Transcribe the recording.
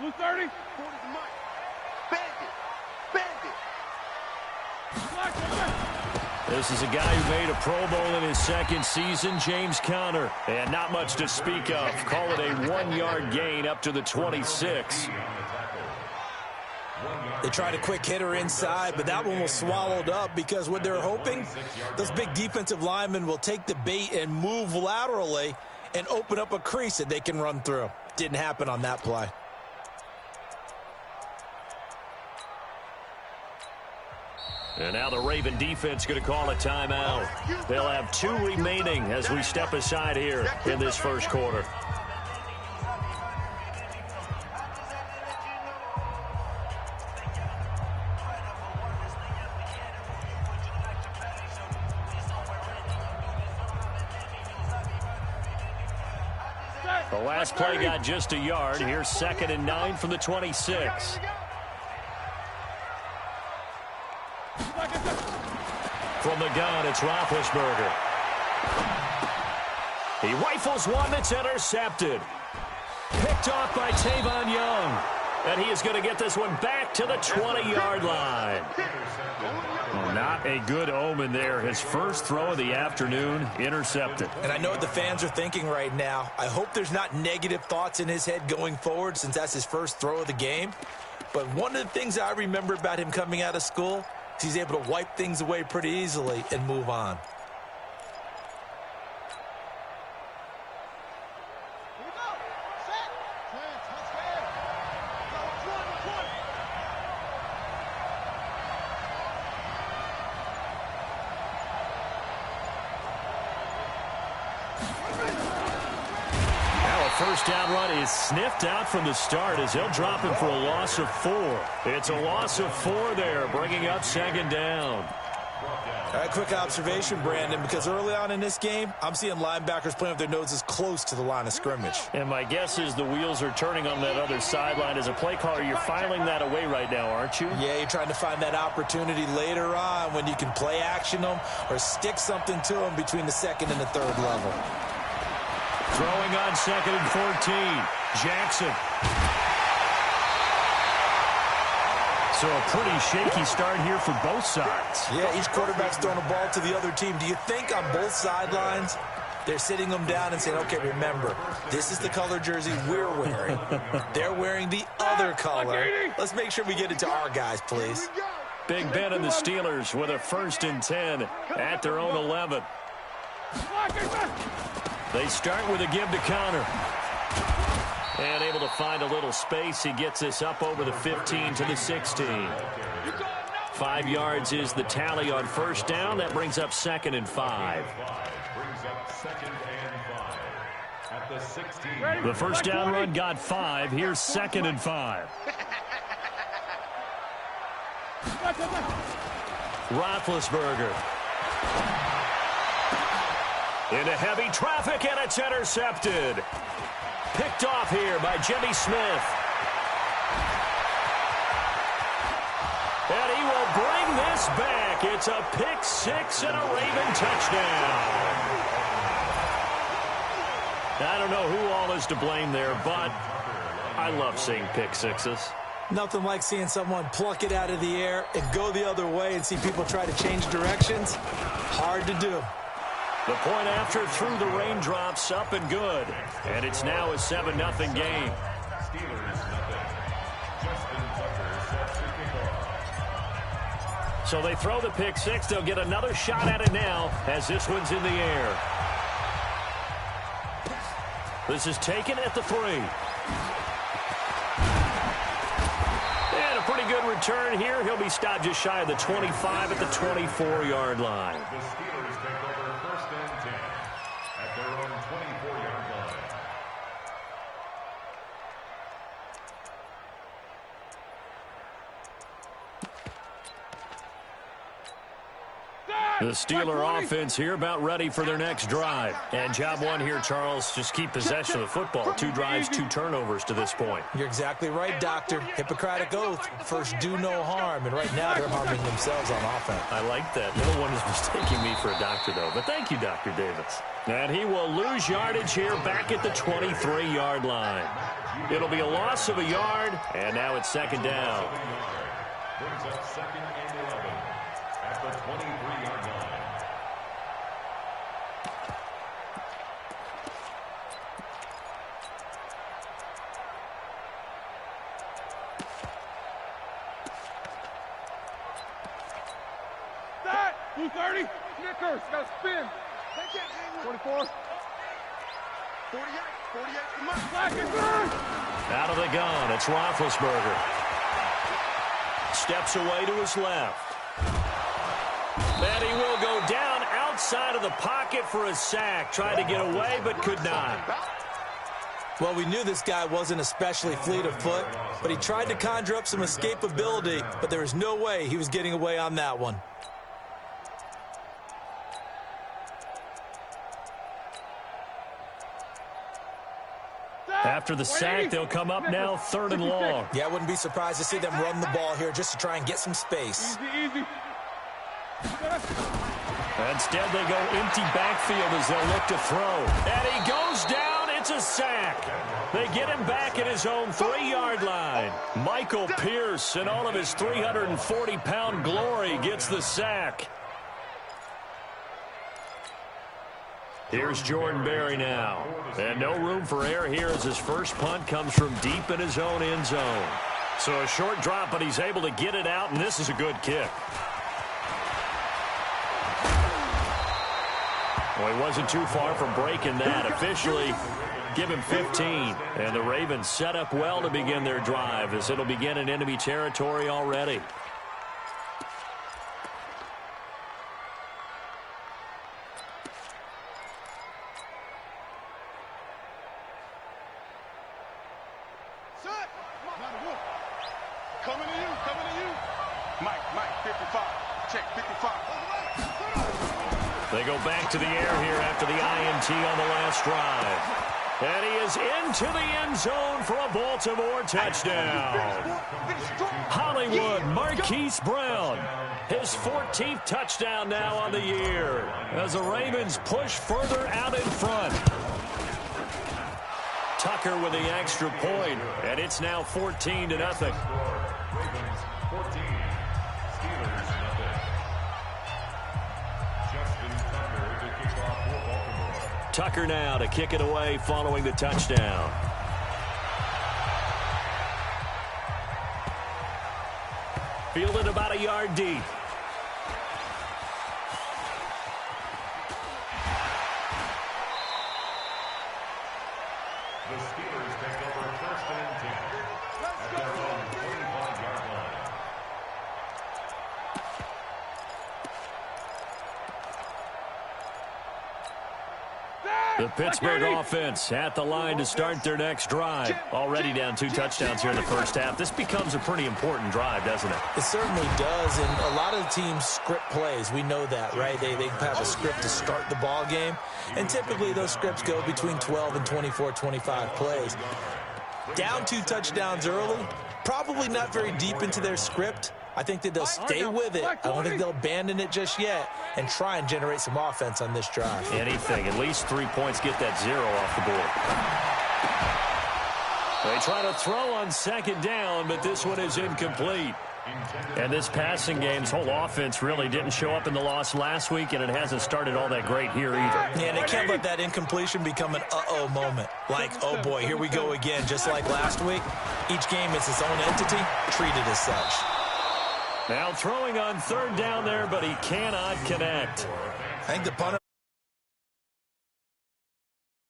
Blue 30. This is a guy who made a Pro Bowl in his second season, James Conner. And not much to speak of. Call it a 1-yard gain up to the 26. They tried a quick hitter inside, but that one was swallowed up because what they're hoping, those big defensive linemen will take the bait and move laterally and open up a crease that they can run through. Didn't happen on that play. And now the Raven defense going to call a timeout. They'll have 2 remaining as we step aside here in this first quarter. The last play got just a yard. Here's 2nd and 9 from the 26. From the gun, it's Roethlisberger. He rifles one that's intercepted. Picked off by Tavon Young. And he is going to get this one back to the 20-yard line. Well, not a good omen there. His first throw of the afternoon, intercepted. And I know what the fans are thinking right now. I hope there's not negative thoughts in his head going forward since that's his first throw of the game. But one of the things I remember about him coming out of school, he's able to wipe things away pretty easily and move on. First down run is sniffed out from the start as they'll drop him for a loss of 4. It's a loss of 4 there, bringing up 2nd down. All right, quick observation, Brandon, because early on in this game, I'm seeing linebackers playing with their noses close to the line of scrimmage. And my guess is the wheels are turning on that other sideline. As a play caller, you're filing that away right now, aren't you? Yeah, you're trying to find that opportunity later on when you can play action them or stick something to them between the 2nd and the 3rd level. Throwing on 2nd and 14. Jackson. So a pretty shaky start here for both sides. Yeah, each quarterback's throwing a ball to the other team. Do you think on both sidelines they're sitting them down and saying, okay, remember, this is the color jersey we're wearing. They're wearing the other color. Let's make sure we get it to our guys, please. Big Ben and the Steelers with a 1st and 10 at their own 11. They start with a give to Conner. And able to find a little space. He gets this up over the 15 to the 16. 5 yards is the tally on first down. That brings up 2nd and 5. The first down run got 5. Here's 2nd and 5. Roethlisberger. Into heavy traffic, and it's intercepted. Picked off here by Jimmy Smith. And he will bring this back. It's a pick 6 and a Raven touchdown. I don't know who all is to blame there, but I love seeing pick 6s. Nothing like seeing someone pluck it out of the air and go the other way and see people try to change directions. Hard to do. The point after through the raindrops, up and good. And it's now a 7-0 game. So they throw the pick 6. They'll get another shot at it now as this one's in the air. This is taken at the 3. And a pretty good return here. He'll be stopped just shy of the 25 at the 24-yard line. The Steeler offense here about ready for their next drive. And job one here, Charles, just keep possession of the football. 2 drives, 2 turnovers to this point. You're exactly right, Doctor. Hippocratic oath. First, do no harm. And right now, they're harming themselves on offense. I like that. No one is mistaking me for a doctor, though. But thank you, Dr. Davis. And he will lose yardage here back at the 23-yard line. It'll be a loss of a yard, and now it's second down. Brings up second and 11 at the 23-yard line. That 230. Snickers, got to spin. 24. 48, come on. Back and good. Out of the gun, it's Roethlisberger. Steps away to his left. And he will go down outside of the pocket for a sack. Tried to get away, but could not. Well, we knew this guy wasn't especially fleet of foot, but he tried to conjure up some escapability, but there was no way he was getting away on that one. After the sack, they'll come up now 3rd and long. Yeah, I wouldn't be surprised to see them run the ball here just to try and get some space. Easy. Instead, they go empty backfield as they'll look to throw. And he goes down. It's a sack. They get him back at his own 3-yard line. Michael Pierce, in all of his 340-pound glory, gets the sack. Here's Jordan Berry now. And no room for error here as his first punt comes from deep in his own end zone. So a short drop, but he's able to get it out, and this is a good kick. Well, he wasn't too far from breaking that. Officially, give him 15. And the Ravens set up well to begin their drive as it'll begin in enemy territory already. Coming to you. Mike, 55. Check, 55. They go back to the air here after the INT on the last drive. And he is into the end zone for a Baltimore touchdown. Hollywood Marquise Brown, his 14th touchdown now on the year as the Ravens push further out in front. Tucker with the extra point, and it's now 14-0. Ravens 14, Steelers nothing. Justin Tucker to kick off for Baltimore. Tucker now to kick it away following the touchdown. Fielded about a yard deep. The Steelers take over 1st and 10 at their own 25-yard line. The Pittsburgh offense at the line to start their next drive. Already down 2 touchdowns here in the first half. This becomes a pretty important drive, doesn't it? It certainly does, and a lot of the teams script plays. We know that, right? They have a script to start the ball game, and typically those scripts go between 12 and 24, 25 plays. Down 2 touchdowns early, probably not very deep into their script. I think that they'll stay with it. I don't think they'll abandon it just yet and try and generate some offense on this drive. Anything. At least 3 points, get that 0 off the board. They try to throw on second down, but this one is incomplete. And this passing game's whole offense really didn't show up in the loss last week, and it hasn't started all that great here either. Yeah, and they can't let that incompletion become an uh-oh moment. Like, oh boy, here we go again. Just like last week, each game is its own entity, treated as such. Now throwing on 3rd down there, but he cannot connect. I think the punter